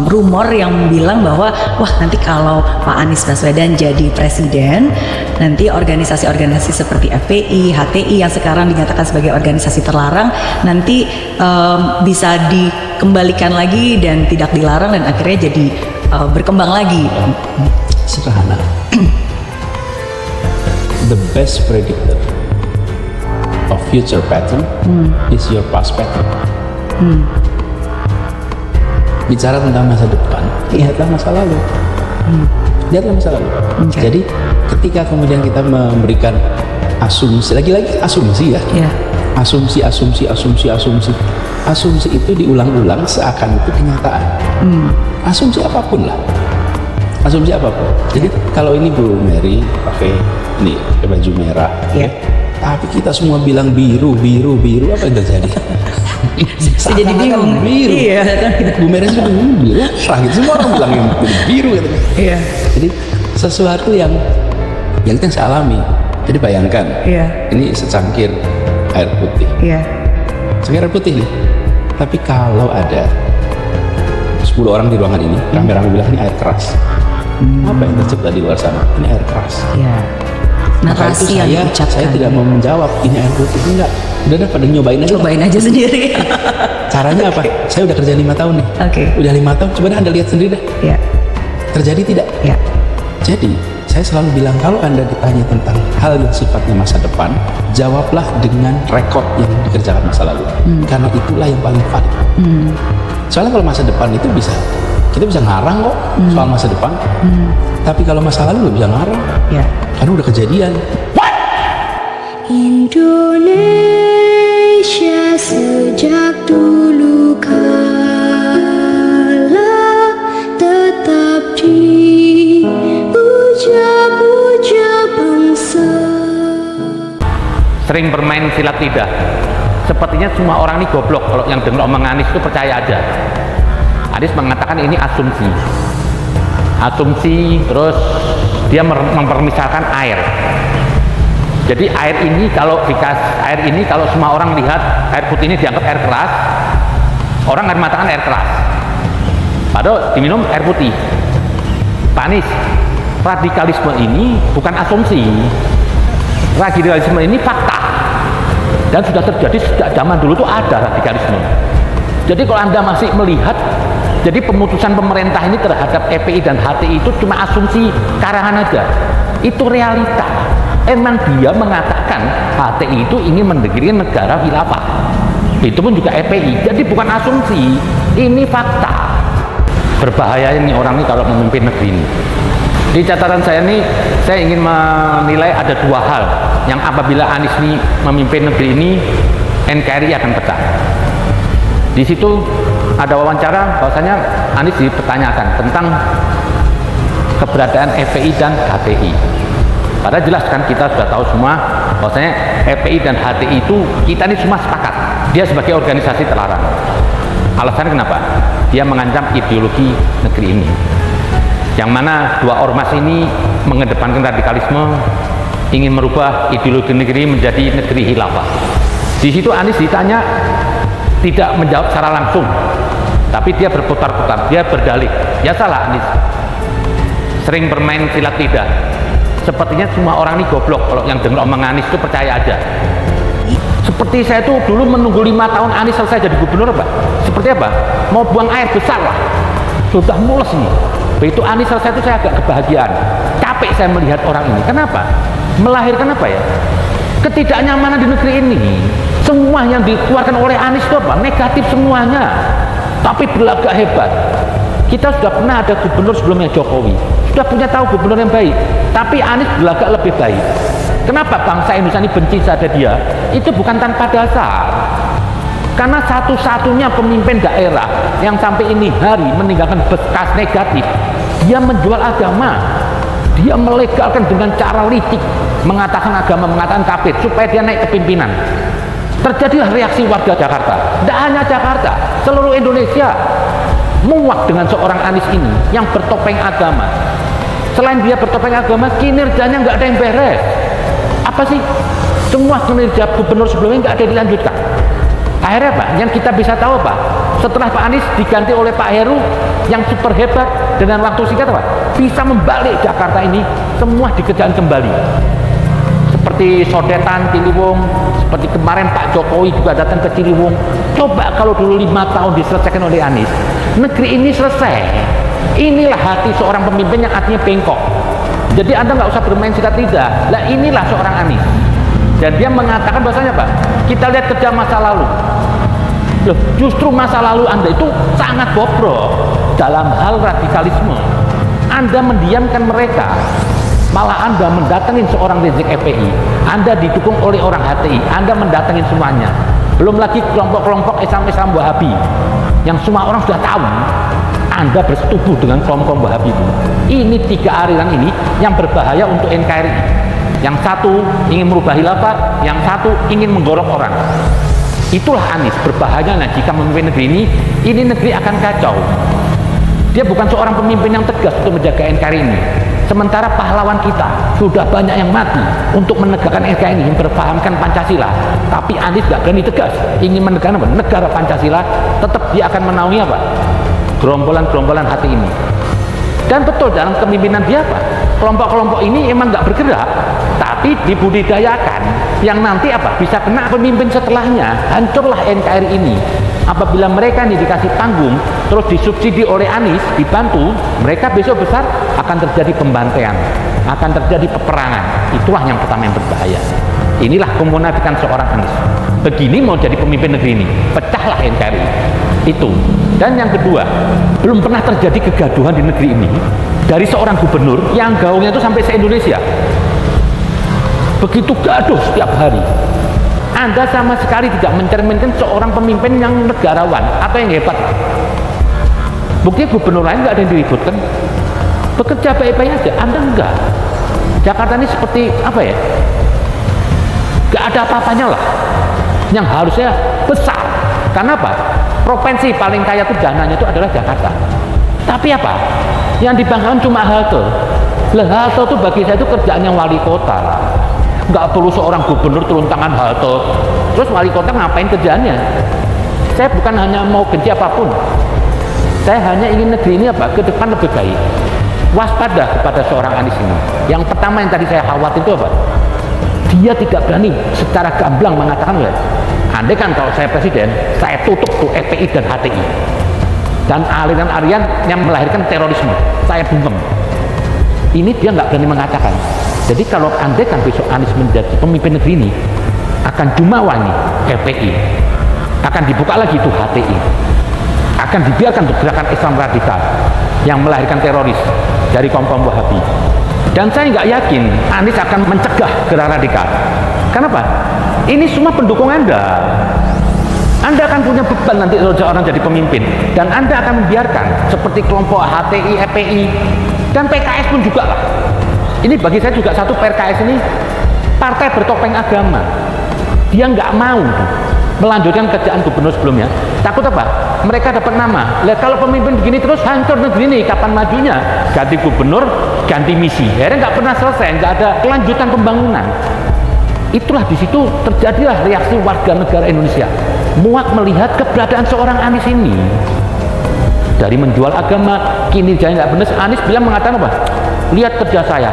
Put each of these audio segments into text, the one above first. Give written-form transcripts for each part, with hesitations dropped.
rumor yang bilang bahwa wah nanti kalau Pak Anies Baswedan jadi presiden, nanti organisasi-organisasi seperti FPI, HTI yang sekarang dinyatakan sebagai organisasi terlarang nanti bisa dikembalikan lagi dan tidak dilarang dan akhirnya jadi berkembang lagi. Sederhana. The best predictor of future pattern is your past pattern. Bicara tentang masa depan, lihatlah masa lalu. Lihatlah masa lalu. Jadi ketika kemudian kita memberikan asumsi, lagi-lagi asumsi ya. Asumsi itu diulang-ulang seakan itu kenyataan. Asumsi apapun lah. Asumsi apapun. Jadi kalau ini Bu Mary pakai ini baju merah, tapi kita semua bilang biru, apa yang terjadi? Jadi bingung. Biru. Iya. Bu Mary sudah biru, gitu. Semua orang bilang yang biru gitu. Iya. Jadi sesuatu yang kita bisa alami. Jadi bayangkan, ini secangkir air putih. Secangkir air putih nih. Tapi kalau ada 10 orang di ruangan ini, rame-rame bilang ini air keras. Apa yang tercipta di luar sana? Ini air keras. Maka itu saya tidak mau menjawab ini air putih, enggak. Udah pada nyobain aja. Cobain aja sendiri. Caranya apa? Saya udah kerja 5 tahun nih. Udah 5 tahun, coba Anda lihat sendiri dah. Terjadi tidak? Jadi saya selalu bilang kalau Anda ditanya tentang hal yang sifatnya masa depan, jawablah dengan rekod yang dikerjakan masa lalu. Karena itulah yang paling valid. Soalnya kalau masa depan itu kita bisa ngarang kok soal masa depan. Tapi kalau masa lalu nggak bisa ngarang. Karena udah kejadian. Indonesia sejak dulu kala tetap dipuja-puja bangsa. Sering bermain silat lidah. Sepertinya semua orang ini goblok kalau yang dengar omongan Anies itu percaya aja. Anies mengatakan ini asumsi, terus dia mempermisalkan air. Jadi air ini kalau semua orang lihat air putih ini dianggap air keras, orang akan mengatakan air keras. Padahal diminum air putih. Pak Anies, radikalisme ini bukan asumsi. Radikalisme ini fakta. Dan sudah terjadi sejak zaman dulu tuh ada radikalisme. Jadi kalau Anda masih melihat, jadi pemutusan pemerintah ini terhadap FPI dan HTI itu cuma asumsi karangan aja. Itu realita. Emang dia mengatakan HTI itu ingin mendirikan negara khilafah. Itu pun juga FPI. Jadi bukan asumsi, ini fakta. Berbahaya ini orang ini kalau memimpin negeri ini. Di catatan saya ini, saya ingin menilai ada 2 hal yang apabila Anies ini memimpin negeri ini, NKRI akan pecah. Di situ ada wawancara bahwasanya Anies dipertanyakan tentang keberadaan FPI dan HTI. Padahal jelas kan kita sudah tahu semua bahwasanya FPI dan HTI itu kita ini semua sepakat dia sebagai organisasi terlarang. Alasannya kenapa? Dia mengancam ideologi negeri ini. Yang mana 2 ormas ini mengedepankan radikalisme, ingin merubah ideologi negeri menjadi negeri khilafah. Di situ Anies ditanya tidak menjawab secara langsung, tapi dia berputar-putar, dia berdalih. Ya salah Anies, sering bermain silat lidah. Sepertinya semua orang ini goblok kalau yang dengar omongan Anies itu percaya aja. Seperti saya tuh dulu menunggu 5 tahun Anies selesai jadi gubernur, Pak. Seperti apa? Mau buang air besar lah, sudah mules nih. Begitu Anies selesai itu saya agak kebahagiaan. Capek saya melihat orang ini. Kenapa? Melahirkan apa ya? Ketidaknyamanan di negeri ini. Semua yang dikeluarkan oleh Anies itu apa? Negatif semuanya. Tapi berlagak hebat. Kita sudah pernah ada gubernur sebelumnya Jokowi. Sudah punya tahu gubernur yang baik. Tapi Anies berlagak lebih baik. Kenapa bangsa Indonesia ini benci pada dia? Itu bukan tanpa dasar. Karena satu-satunya pemimpin daerah yang sampai ini hari meninggalkan bekas negatif, dia menjual agama, dia melegalkan dengan cara licik, mengatakan agama, mengatakan kafir supaya dia naik ke pimpinan. Terjadilah reaksi warga Jakarta, tidak hanya Jakarta, seluruh Indonesia muak dengan seorang Anies ini yang bertopeng agama. Selain dia bertopeng agama, kinerjanya nggak ada yang beres. Apa sih? Semua kinerja gubernur sebelumnya nggak ada yang dilanjutkan. Akhirnya apa? Yang kita bisa tahu apa? Setelah Pak Anies diganti oleh Pak Heru, yang super hebat dengan waktu singkat apa? Bisa membalik Jakarta ini semua dikerjakan kembali. Seperti Sodetan, Ciliwung, seperti kemarin Pak Jokowi juga datang ke Ciliwung. Coba kalau dulu 5 tahun diselesaikan oleh Anies, negeri ini selesai. Inilah hati seorang pemimpin yang hatinya bengkok. Jadi Anda nggak usah bermain sikat lidah. Lah inilah seorang Anies. Dan dia mengatakan bahasanya Pak, kita lihat kerja masa lalu. Loh, justru masa lalu Anda itu sangat bobrok dalam hal radikalisme. Anda mendiamkan mereka. Malah Anda mendatangin seorang Rizik FPI, Anda didukung oleh orang HTI, Anda mendatangin semuanya. Belum lagi kelompok-kelompok Islam Wahabi yang semua orang sudah tahu Anda bersetubuh dengan kelompok Wahabi itu. Ini 3 aliran ini yang berbahaya untuk NKRI. Yang satu ingin merubah khilafah, yang satu ingin menggorok orang. Itulah Anies berbahayanya jika memimpin negeri ini negeri akan kacau. Dia bukan seorang pemimpin yang tegas untuk menjaga NKRI ini. Sementara pahlawan kita sudah banyak yang mati untuk menegakkan NKRI ini, memperpahamkan Pancasila. Tapi Anies gak berani tegas, ingin menegakkan apa? Negara Pancasila, tetap dia akan menaungi apa? Gerombolan-gerombolan hati ini. Dan betul dalam kepemimpinan dia apa? Kelompok-kelompok ini emang gak bergerak, tapi dibudidayakan. Yang nanti apa? Bisa kena pemimpin setelahnya, hancurlah NKRI ini. Apabila mereka ini dikasih panggung, terus disubsidi oleh Anies, dibantu, mereka besok besar akan terjadi pembantaian, akan terjadi peperangan. Itulah yang pertama yang berbahaya. Inilah kemunafikan seorang Anies. Begini mau jadi pemimpin negeri ini, pecahlah NKRI. Itu. Dan yang kedua, belum pernah terjadi kegaduhan di negeri ini dari seorang gubernur yang gaungnya itu sampai se-Indonesia. Begitu gaduh setiap hari. Anda sama sekali tidak mencerminkan seorang pemimpin yang negarawan atau yang hebat. Buktinya gubernur lain nggak ada yang diributkan, bekerja baik-baik aja. Anda enggak. Jakarta ini seperti apa ya? Nggak ada apa-apanya lah. Yang harusnya besar. Karena apa? Provinsi paling kaya itu dananya itu adalah Jakarta. Tapi apa? Yang dibanggakan cuma halte. Lah halte itu bagi saya itu kerjaannya wali kota lah. Nggak perlu seorang gubernur turun tangan halte. Terus wali kota ngapain kerjaannya? Saya bukan hanya mau benci apapun. Saya hanya ingin negeri ini apa? Ke depan lebih baik. Waspada kepada seorang Anies ini. Yang pertama yang tadi saya khawatir itu apa? Dia tidak berani secara gamblang mengatakan, andai kan kalau saya presiden, saya tutup tuh FPI dan HTI. Dan aliran-aliran yang melahirkan terorisme, saya bungkem. Ini dia nggak berani mengatakan. Jadi kalau andai kan besok Anies menjadi pemimpin negeri ini, akan jumawa nih FPI, akan dibuka lagi itu HTI, akan dibiarkan untuk gerakan Islam radikal yang melahirkan teroris dari kaum-kaum Wahabi. Dan saya nggak yakin Anies akan mencegah gerakan radikal. Kenapa? Ini semua pendukung Anda. Anda akan punya beban nanti kalau seorang jadi pemimpin, dan Anda akan membiarkan seperti kelompok HTI, FPI, dan PKS pun juga lah. Ini bagi saya juga satu, PKS ini partai bertopeng agama. Dia nggak mau melanjutkan kerjaan gubernur sebelumnya. Takut apa? Mereka dapat nama. Lihat kalau pemimpin begini terus hancur negeri ini. Kapan majunya? Ganti gubernur, ganti misi. Akhirnya nggak pernah selesai, nggak ada kelanjutan pembangunan. Itulah di situ terjadilah reaksi warga negara Indonesia. Muak melihat keberadaan seorang Anies ini. Dari menjual agama, kini jadi nggak benar. Anies bilang mengatakan apa? Lihat kerja saya.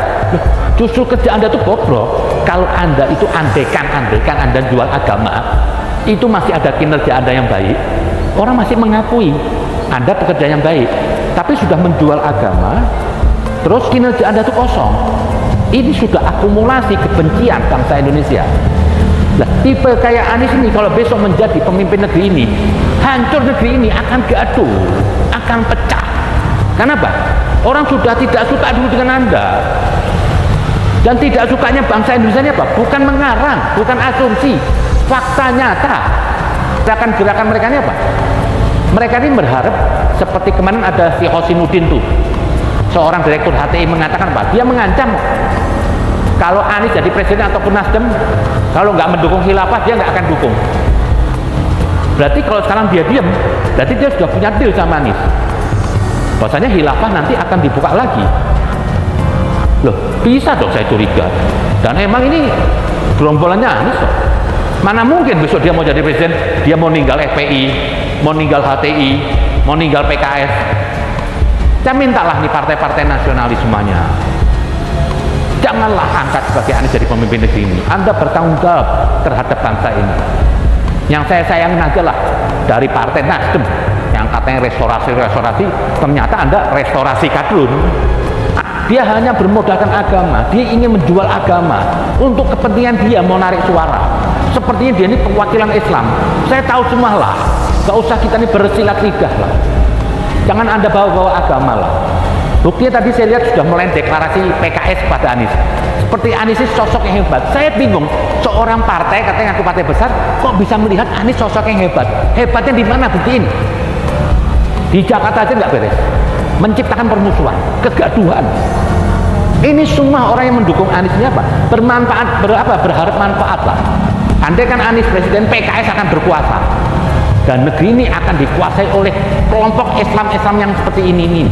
Justru kerja Anda itu bobrok. Kalau Anda itu andekan Anda jual agama, itu masih ada kinerja Anda yang baik. Orang masih mengakui Anda pekerja yang baik. Tapi sudah menjual agama, terus kinerja Anda itu kosong. Ini sudah akumulasi kebencian bangsa Indonesia. Nah, tipe kayak Anies ini kalau besok menjadi pemimpin negeri ini, hancur negeri ini, akan gaduh, akan pecah. Kenapa? Orang sudah tidak suka dulu dengan Anda. Dan tidak sukanya bangsa Indonesia ini apa? Bukan mengarang, bukan asumsi, fakta nyata. Gerakan-gerakan mereka ini apa? Mereka ini berharap seperti kemarin ada si Hosinuddin tuh, seorang direktur HTI mengatakan apa? Dia mengancam kalau Anies jadi presiden ataupun Nasdem, kalau nggak mendukung khilafah dia nggak akan dukung. Berarti kalau sekarang dia diam, berarti dia sudah punya deal sama Anies. Bahwasanya khilafah nanti akan dibuka lagi. Loh, bisa dong saya curiga. Dan emang ini gerombolannya Anies loh. Mana mungkin besok dia mau jadi presiden, dia mau ninggal FPI, mau ninggal HTI, mau ninggal PKS. Saya mintalah nih partai-partai nasionalis semuanya, janganlah angkat sebagai Anies jadi pemimpin negeri ini. Anda bertanggung jawab terhadap bangsa ini. Yang saya sayangin aja lah dari partai Nasdem yang katanya restorasi, ternyata Anda restorasi kadrun. Dia hanya bermodalkan agama, dia ingin menjual agama untuk kepentingan dia mau narik suara. Sepertinya dia ini perwakilan Islam. Saya tahu semua lah, gak usah kita ini bersilat lidah lah. Jangan Anda bawa-bawa agama lah. Buktinya tadi saya lihat sudah mulai deklarasi PKS pada Anies. Seperti Anies ini sosok yang hebat. Saya bingung, seorang partai katanya ngaku partai besar, kok bisa melihat Anies sosok yang hebat? Hebatnya di mana? Buktiin. Di Jakarta aja nggak beres, menciptakan permusuhan, kegaduhan. Ini semua orang yang mendukung Anies ini apa? Berharap manfaat lah. Andai kan Anies presiden, PKS akan berkuasa dan negeri ini akan dikuasai oleh kelompok Islam yang seperti ini.